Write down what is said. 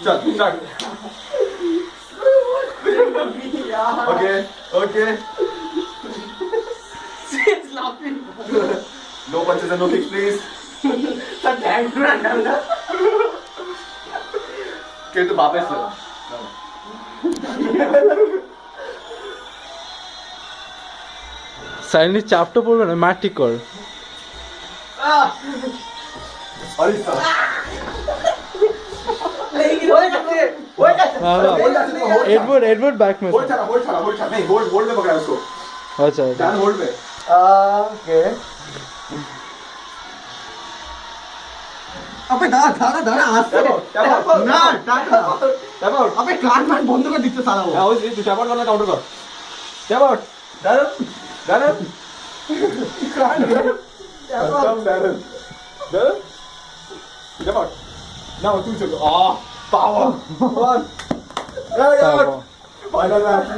चल start. Okay, okay. She's laughing. No punches and no kicks, please. Sir, thank you, Nanda. Okay, तो वापस से. সাইনি চাপটা পড়বে না মাটি কর और इस तरह. एडवर्ड एडवर्ड बैक में होल्ड चला नहीं होल्ड में पकड़ा उसको. अच्छा ध्यान होल्ड में. Okay. अबे दादा आस्ते ना टाटा अबे क्लास मैन बंद कर दिखते साला वो आओ तू टैप आउट करना काउंटर कर. Tap out. Darren. Darren. Step out. Now two chalo. Power. One. Final match.